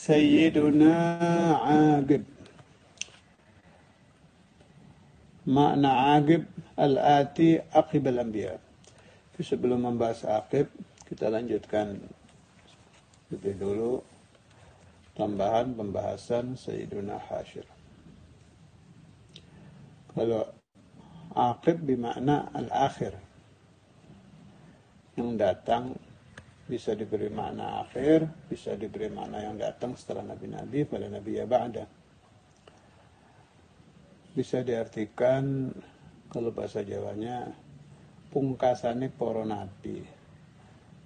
Sayyiduna Agib. Makna Agib al-ati aqib al-anbiya. Sebelum membahas Aqib, kita lanjutkan lebih dulu tambahan pembahasan Sayyiduna Hasyir. Kalau Aqib bermakna al-akhir, yang datang, bisa diberi makna akhir, bisa diberi makna yang datang setelah Nabi-Nabi, pada Nabi ya ba'da. Bisa diartikan, kalau bahasa Jawanya, pungkasane para nabi.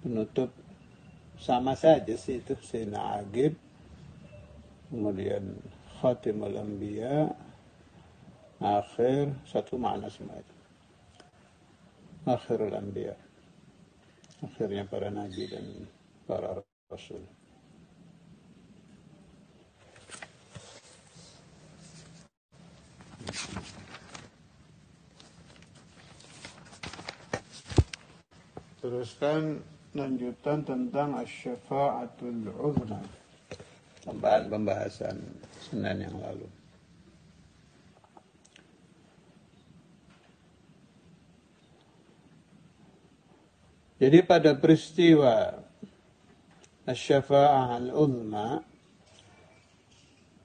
Penutup sama saja sih itu, Sayyidina Agib, kemudian Khatimul Anbiya, akhir, satu makna semua itu. Akhirul Anbiya, akhirnya para nabi dan para rasul. Teruskan lanjutan tentang asy-syafa'atul 'uzma. Tambahan pembahasan Senin yang lalu. Jadi pada peristiwa asy-syafa'ah al-'uzma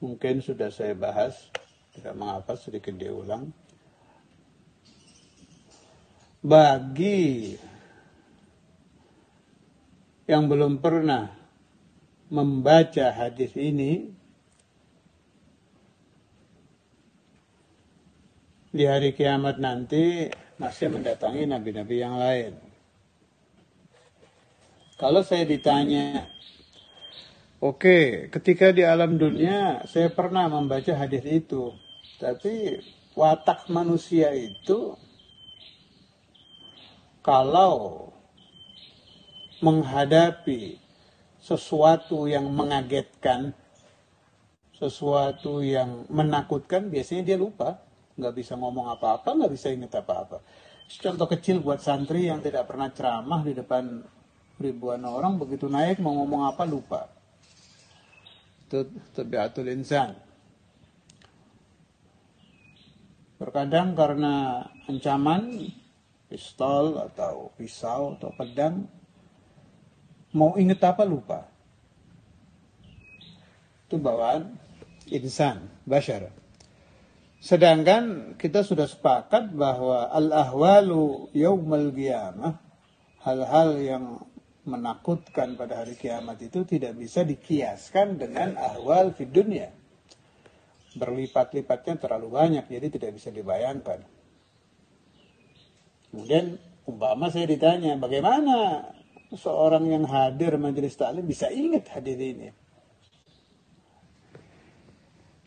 mungkin sudah saya bahas, tidak mengapa sedikit diulang. Bagi yang belum pernah membaca hadis ini, di hari kiamat nanti masih mendatangi nabi-nabi yang lain. Kalau saya ditanya, oke, ketika di alam dunia saya pernah membaca hadis itu, tapi watak manusia itu kalau menghadapi sesuatu yang mengagetkan, sesuatu yang menakutkan, biasanya dia lupa. Nggak bisa ngomong apa-apa, nggak bisa ingat apa-apa. Contoh kecil buat santri yang tidak pernah ceramah di depan ribuan orang, begitu naik mau ngomong apa lupa. Itu tabiatul insan. Terkadang karena ancaman, pistol atau pisau atau pedang, mau inget apa lupa. Itu bawaan insan, bashar. Sedangkan kita sudah sepakat bahwa al-ahwalu yaumal qiyamah, hal-hal yang menakutkan pada hari kiamat itu tidak bisa dikiaskan dengan ahwal fid dunya. Berlipat-lipatnya terlalu banyak, jadi tidak bisa dibayangkan. Kemudian umpama saya ditanya, bagaimana seorang yang hadir majelis taklim bisa ingat hadis ini?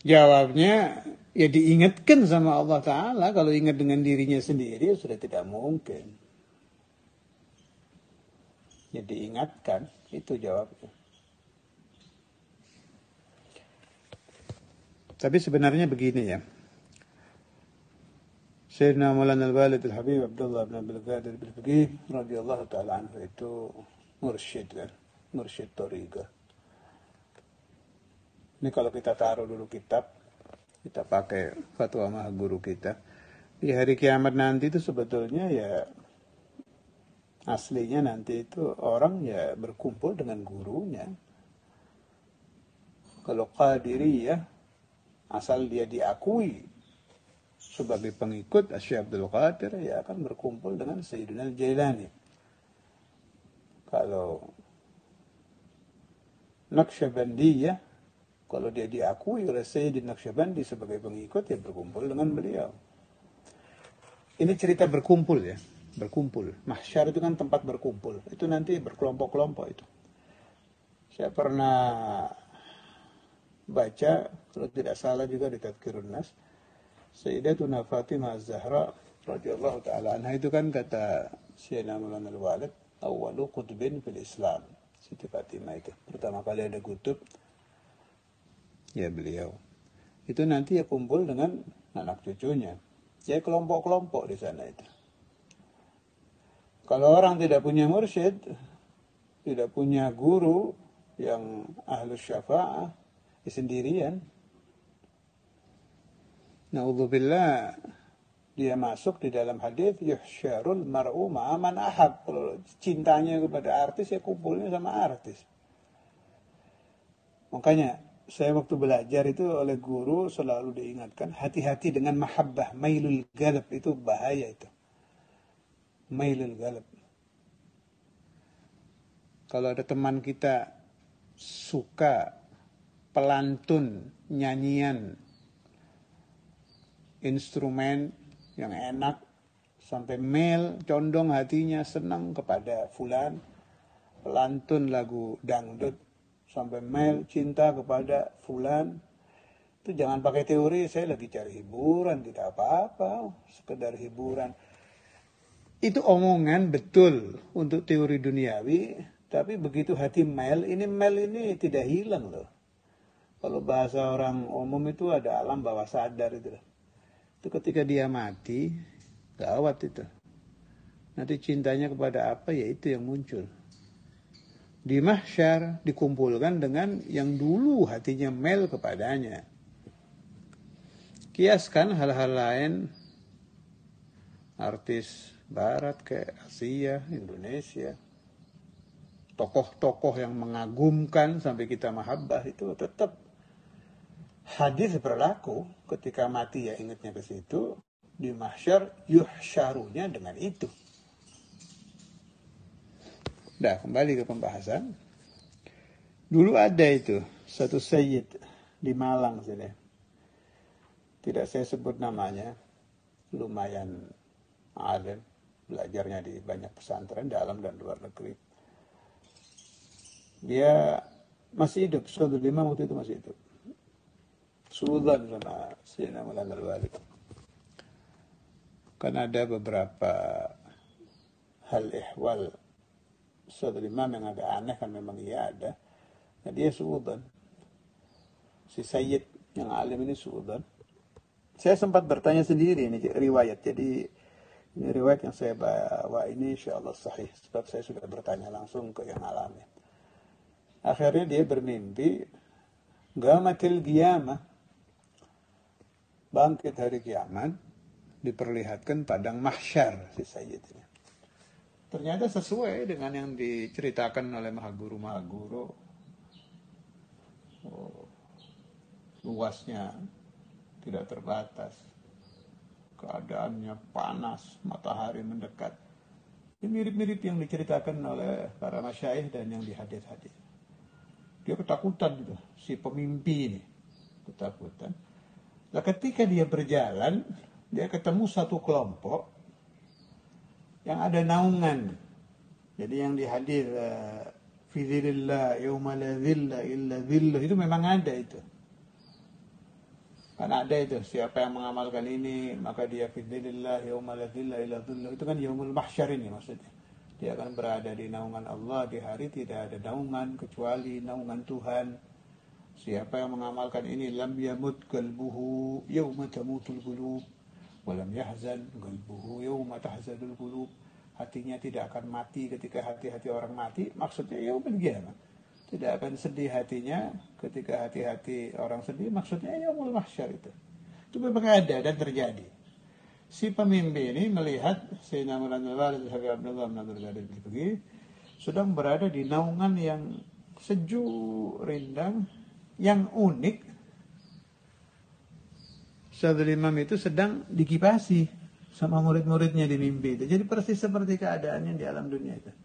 Jawabnya, ya diingatkan sama Allah Ta'ala. Kalau ingat dengan dirinya sendiri, sudah tidak mungkin. Ya diingatkan, itu jawabnya. Tapi sebenarnya begini ya. Sayyidina Maulana Al-Walid Al-Habib Abdullah bin Abdul Qadir Al-Faqih radhiyallahu ta'ala anhu itu mursyid kan, mursyid thariqah. Ini kalau kita taruh dulu kitab, kita pakai fatwa maha guru kita, di hari kiamat nanti itu sebetulnya ya aslinya nanti itu orang ya berkumpul dengan gurunya. Kalau Qadiriyah, asal dia diakui sebagai pengikut Syekh Abdul Qadir, ya akan berkumpul dengan Sayyidina Al-Jailani. Kalau Naqsyabandiyah, kalau dia diakui oleh Sayyidina Naqsyabandi sebagai pengikut, ya berkumpul dengan beliau. Ini cerita berkumpul ya, berkumpul. Mahsyar itu kan tempat berkumpul. Itu nanti berkelompok-kelompok itu. Saya pernah baca, kalau tidak salah juga di Tadhkirun Nas, Sayyidatuna Fatimah Az-Zahra radhiyallahu ta'ala anha itu kan kata Sayyidina Maulana Al-Walid, awwalu qutbin fil Islam. Siti Fatimah itu pertama kali ada kutub, ya beliau. Itu nanti ya kumpul dengan anak cucunya. Ya kelompok-kelompok di sana itu. Kalau orang tidak punya mursyid, tidak punya guru, yang ahlus syafa'ah sendirian. Na'udzubillah, dia masuk di dalam hadis yuhsyarul mar'u ma'aman ahab. Kalau cintanya kepada artis ya kumpulnya sama artis. Makanya saya waktu belajar itu oleh guru selalu diingatkan hati-hati dengan mahabbah, mailul galab, itu bahaya itu. Mailul galab. Kalau ada teman kita suka pelantun, nyanyian, instrumen yang enak, sampai mail, condong hatinya senang kepada fulan, pelantun lagu dangdut, sampai mail cinta kepada fulan, itu jangan pakai teori, saya lagi cari hiburan, tidak apa-apa, sekedar hiburan. Itu omongan betul untuk teori duniawi, tapi begitu hati mail ini tidak hilang loh. Kalau bahasa orang umum itu ada alam bawah sadar itu. Itu ketika dia mati, gawat itu. Nanti cintanya kepada apa, ya itu yang muncul. Di mahsyar dikumpulkan dengan yang dulu hatinya mel kepadanya. Kiaskan hal-hal lain, artis barat ke Asia, Indonesia, tokoh-tokoh yang mengagumkan sampai kita mahabbah, itu tetap hadis berlaku. Ketika mati ya ingatnya ke situ, di mahsyar yuhsyarunya dengan itu. Dah, kembali ke pembahasan. Dulu ada itu satu sayyid di Malang sini. Tidak saya sebut namanya. Lumayan alim, belajarnya di banyak pesantren dalam dan luar negeri. Dia masih hidup, Syaikhul Imam waktu itu masih hidup. Suudzon sama Sayyidina Maulana Al-Walid. Kan ada beberapa hal ihwal Syaikhul Imam yang agak aneh, kan memang iya ada. Nah, dia suudzon. Si Sayyid yang alim ini suudzon. Saya sempat bertanya sendiri ini riwayat. Jadi ini riwayat yang saya bawa ini insyaallah sahih. Sebab saya sudah bertanya langsung ke yang alami. Akhirnya dia bermimpi Gamatil qiyamah, bangkit hari kiamat, diperlihatkan padang mahsyar si Sayyid ini. Ternyata sesuai dengan yang diceritakan oleh mahaguru-mahaguru. Luasnya tidak terbatas. Keadaannya panas, matahari mendekat. Ini mirip-mirip yang diceritakan oleh para masyayikh dan yang di hadis-hadis. Dia ketakutan gitu, si pemimpi ini. Ketakutan. Nah, ketika dia berjalan, dia ketemu satu kelompok yang ada naungan. Jadi yang di hadis fi dzillillah yauma la dzilla illa dzilluh, itu memang ada itu. Kan ada itu, siapa yang mengamalkan ini maka dia fi dzillillah yauma la dzilla illa dzilluh. Itu kan yaumul mahsyar ini maksudnya. Dia akan berada di naungan Allah di hari tidak ada naungan kecuali naungan Tuhan. Siapa yang mengamalkan ini lam yamut qalbuhu yauma tamutul qulub wa lam yahzan qalbuhu yauma tahzanul qulub. Hatinya tidak akan mati ketika hati-hati orang mati, maksudnya yaumul qiyamah. Tidak akan sedih hatinya ketika hati-hati orang sedih, maksudnya yaumul mahsyar itu. Itu memang ada dan terjadi. Si pemimpi ini melihat Sayyidina Maulana Al-Walid Habib Abdullah bin Abdul Qadir Al-Jilani sedang berada di naungan yang sejuk, rindang, yang unik. Syaikhul Imam itu sedang dikipasi sama murid-muridnya di mimpi itu. Jadi persis seperti keadaannya di alam dunia itu.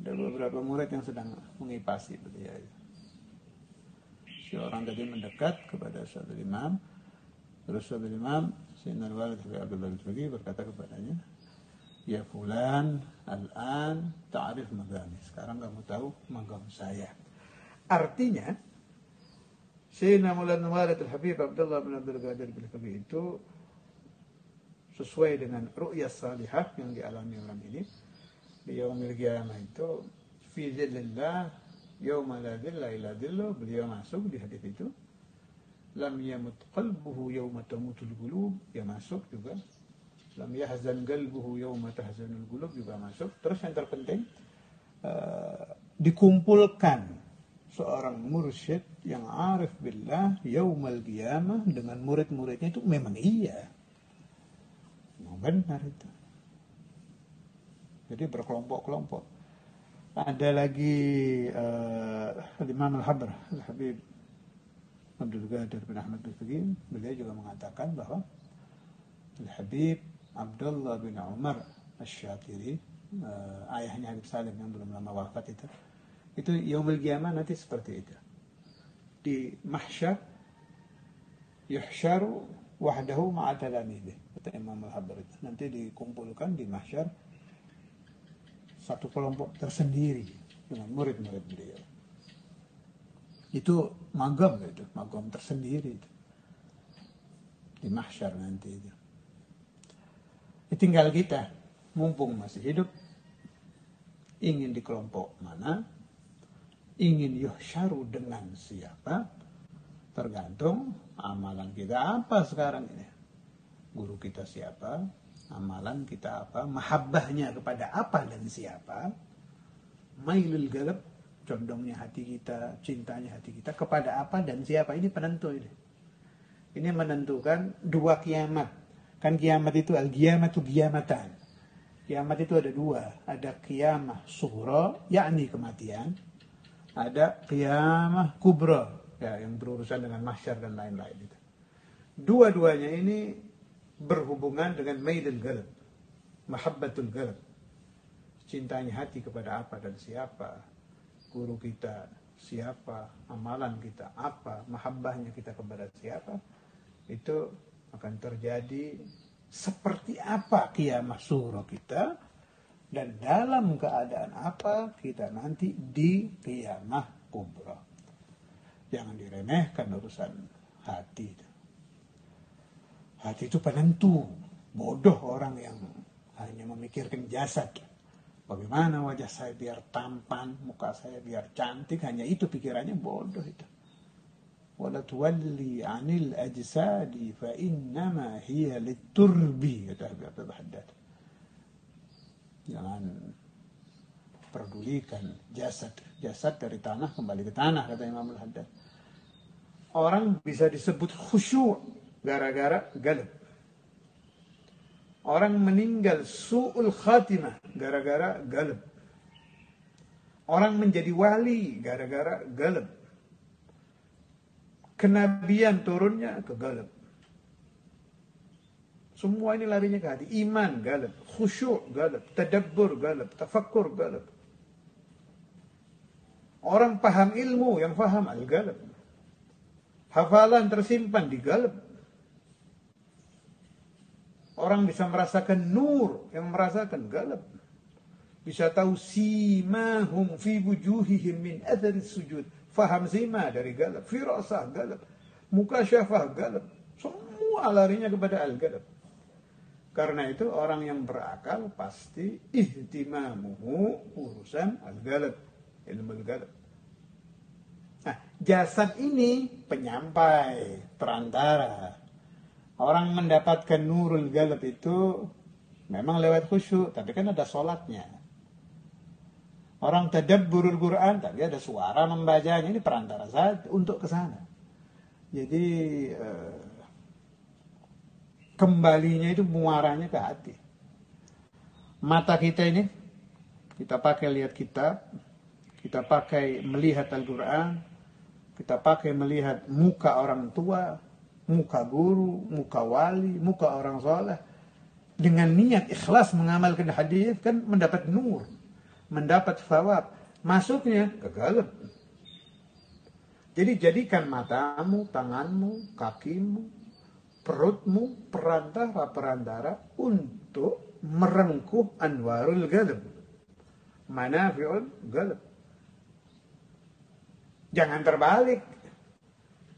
Ada beberapa murid yang sedang mengipasi beliau. Si orang tadi mendekat kepada Syaikhul Imam. Terus Syaikhul Imam Sayyidina Al-Walid Habib Abdullah Al-Jilani berkata kepadanya, "Ya fulan, al-an ta'rif magami." Sekarang kamu tahu magam saya. Artinya Sayyidina Maulana Al-Walid Habib Abdullah bin Abdul Qadir Al-Jilani itu sesuai dengan ru'yah salihah yang dialami orang ini di yaumil qiyamah itu, fi dzillillah yauma la dzilla illa dzilluh. Beliau masuk di hadis itu. Lam yamut qalbuhu yawma tamutul qulub, ya masuk juga. Lam yahzan qalbuhu yawma tahzanul qulub juga masuk. Terus yang terpenting dikumpulkan seorang mursyid yang arif billah yaumal qiyamah dengan murid-muridnya itu memang iya. Memang benar itu. Jadi berkelompok-kelompok. Ada lagi Imam Al-Habr, Al-Habib Abdul Qadir bin Ahmad Al-Faqih, beliau juga mengatakan bahwa Al-Habib Abdullah bin Umar Asy-Syatiri, ayahnya Habib Salim yang belum lama wafat itu yaumul qiyamah nanti seperti itu. Di mahsyar yuhsyaru wahdahu ma'a talamidih, kata Imam Al-Habr itu. Nanti dikumpulkan di mahsyar satu kelompok tersendiri dengan murid-murid beliau. Itu magam tersendiri itu. Di mahsyar nanti itu. Tinggal kita, mumpung masih hidup, ingin di kelompok mana, ingin yuhsyaru dengan siapa, tergantung amalan kita apa sekarang ini. Guru kita siapa, amalan kita apa, mahabbahnya kepada apa dan siapa, mailul qalb, condongnya hati kita, cintanya hati kita kepada apa dan siapa, ini penentu ini. Ini menentukan dua kiamat. Kan kiamat itu al-qiyamatu qiyamatan. Kiamat itu ada dua. Ada qiyamah sughra, yakni kematian. Ada qiyamah kubra, ya, yang berurusan dengan mahsyar dan lain-lain itu. Dua-duanya ini berhubungan dengan mailul qalb, mahabbatul qalb. Cintanya hati kepada apa dan siapa. Guru kita siapa, amalan kita apa, mahabbahnya kita kepada siapa. Itu akan terjadi seperti apa qiyamah sughra kita, dan dalam keadaan apa kita nanti di qiyamah kubra. Jangan diremehkan urusan hati. Hati itu penentu. Bodoh orang yang hanya memikirkan jasad. Bagaimana wajah saya biar tampan, muka saya biar cantik, hanya itu pikirannya, bodoh itu. Wala tuwalli 'anil ajsadi fa innama hiya liturbi, kata Habib Abdul Haddad. Jangan pedulikan jasad dari tanah kembali ke tanah, kata Imam Al-Haddad. Orang bisa disebut khusyuk gara-gara galab. Orang meninggal su'ul khatimah gara-gara galab. Orang menjadi wali gara-gara galab. Kenabian turunnya ke galab. Semua ini larinya ke hati. Iman galab, khusyuk galab, tadabbur galab, tafakkur galab. Orang paham ilmu, yang paham al-galab. Hafalan tersimpan di galab. Orang bisa merasakan nur, yang merasakan galab. Bisa tahu simahum fi wujuhihim min athari sujud. Faham sima dari galab, firasah galab, mukasyafah galab. Semua larinya kepada al-galab. Karena itu orang yang berakal pasti ihtimamuhu urusan al-galab, ilmu al-galab. Nah, jasad ini penyampai, perantara. Orang mendapatkan nurul galab itu memang lewat khusyuk, tapi kan ada sholatnya. Orang tadabburul Quran, tapi ada suara membacanya, ini perantara saja untuk ke sana. Jadi kembalinya itu muaranya ke hati. Mata kita ini kita pakai lihat kitab, kita pakai melihat Al-Quran, kita pakai melihat muka orang tua, muka guru, muka wali, muka orang soleh. Dengan niat ikhlas mengamalkan hadis kan mendapat nur, mendapat thawab, masuknya ke galab. Jadi jadikan matamu, tanganmu, kakimu, perutmu perantara-perantara untuk merengkuh anwarul galab, manafi'ul galab. Jangan terbalik.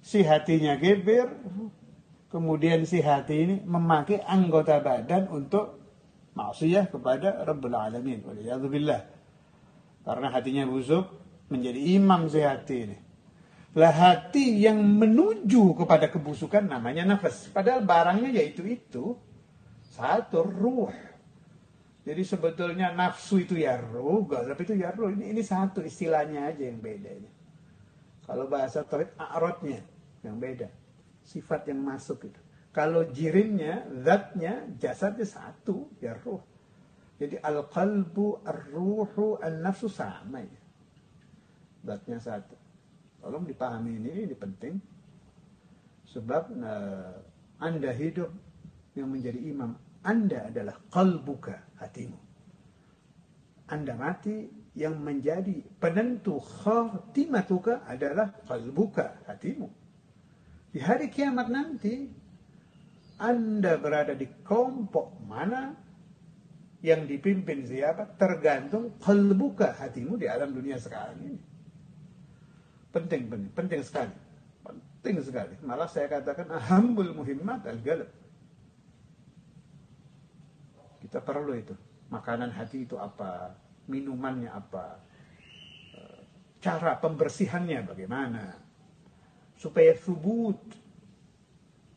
Si hatinya geber, kemudian si hati ini memakai anggota badan untuk maksiyah kepada Rabbul Alamin. Waliyadzubillah. Karena hatinya busuk, menjadi imam si hati ini. Lah hati yang menuju kepada kebusukan namanya nafas. Padahal barangnya yaitu itu. Satu, ruh. Jadi sebetulnya nafsu itu ya ruh, galab itu ya ruh. Ini satu istilahnya aja yang beda ini. Kalau bahasa tauhid a'radnya yang beda. Sifat yang masuk itu. Kalau jirimnya, zatnya, jasadnya satu, ya ruh. Jadi al-qalbu, ar-ruhu, an-nafsu sama ya. Zatnya satu. Tolong dipahami ini penting. Sebab Anda hidup yang menjadi imam. Anda adalah qalbuka, hatimu. Anda mati, yang menjadi penentu khatimatuka adalah qalbuka, hatimu. Di hari kiamat nanti, Anda berada di kelompok mana, yang dipimpin siapa, tergantung qalbuka, hatimu di alam dunia sekarang ini. Penting sekali. Penting sekali. Malah saya katakan ahambul muhimmat al-qalb. Kita perlu itu. Makanan hati itu apa? Minumannya apa? Cara pembersihannya bagaimana? Supaya subut.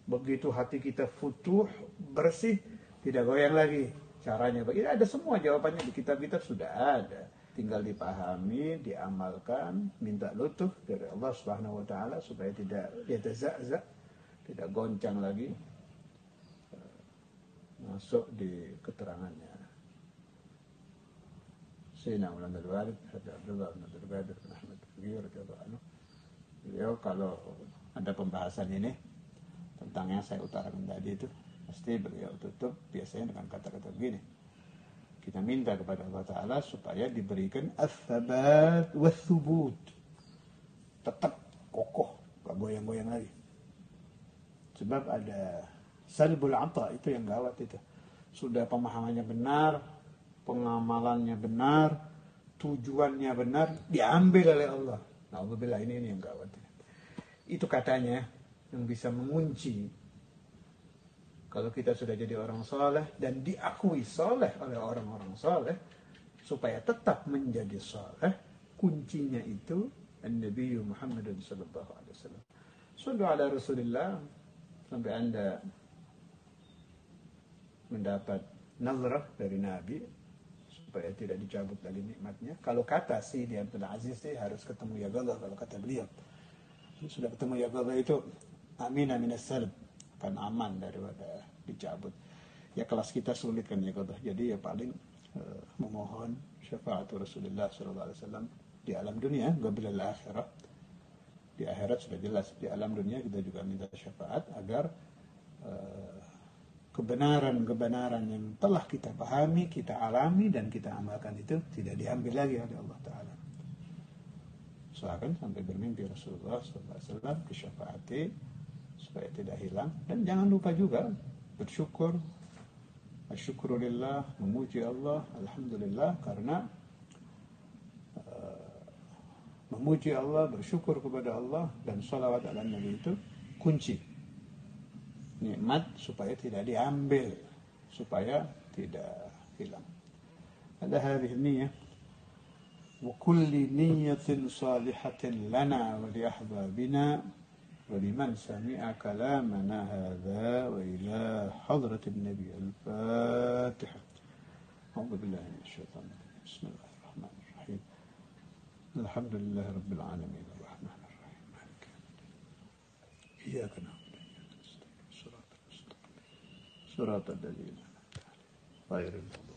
Begitu hati kita futuh, bersih, tidak goyang lagi. Caranya bagaimana? Ada semua jawabannya di kitab-kitab sudah ada. Tinggal dipahami, diamalkan, minta lutuf dari Allah Subhanahu wa taala supaya tidak yataza'za, tidak goncang lagi masuk di keterangannya. Sayyidina Maulana Al-Walid Abdullah bin Abdul Qadir bin Ahmad Al-Faqih radhiyallahu anhu. Beliau kalau ada pembahasan ini tentang yang saya utarakan tadi itu, pasti beliau tutup biasanya dengan kata-kata begini. Kita minta kepada Allah Ta'ala supaya diberikan as-sabat was-subut. Tetap kokoh, gak goyang-goyang lagi. Sebab ada salbul ata, itu yang gawat itu. Sudah pemahamannya benar, pengamalannya benar, tujuannya benar, diambil oleh Allah. Na'udzubillah, ini yang gawat. Itu katanya yang bisa mengunci. Kalau kita sudah jadi orang soleh dan diakui soleh oleh orang-orang soleh, supaya tetap menjadi soleh, kuncinya itu An-Nabi Muhammad sallallahu alaihi wasallam. Sallu ala Rasulillah sampai Anda mendapat nazrah dari Nabi supaya tidak dicabut dari nikmatnya. Kalau kata si di Abdul Aziz sih harus ketemu ya Allah. Kalau kata beliau sudah ketemu ya Allah itu amina minas salb, akan aman daripada dicabut. Ya kelas kita sulit kan ya Allah. Jadi ya paling memohon syafaat Rasulullah sallallahu alaihi wasallam di alam dunia, qabla al-akhirah. Di akhirat sudah jelas, di alam dunia kita juga minta syafaat agar kebenaran-kebenaran yang telah kita pahami, kita alami dan kita amalkan itu tidak diambil lagi oleh Allah Ta'ala. Usahakan sampai bermimpi Rasulullah SAW disyafaati supaya tidak hilang. Dan jangan lupa juga bersyukur, asyukurulillah, memuji Allah, alhamdulillah, karena memuji Allah, bersyukur kepada Allah dan sholawat ala Nabi itu kunci nikmat supaya tidak diambil, supaya tidak hilang. Ada hadhihi niyyah wa kulli niyyatin salihatin lana wa li ahbabina wa liman sami'a kalamana hadha wa ila hadratin nabi al-Fatiha. A'udzu billahi minasy syaithanir rajim. Bismillahirrahmanirrahim. Alhamdulillahi rabbil alamin arrahmanir rahim maliki yaumiddin. Iyyaka na'budu صراط الذين غير المغضوب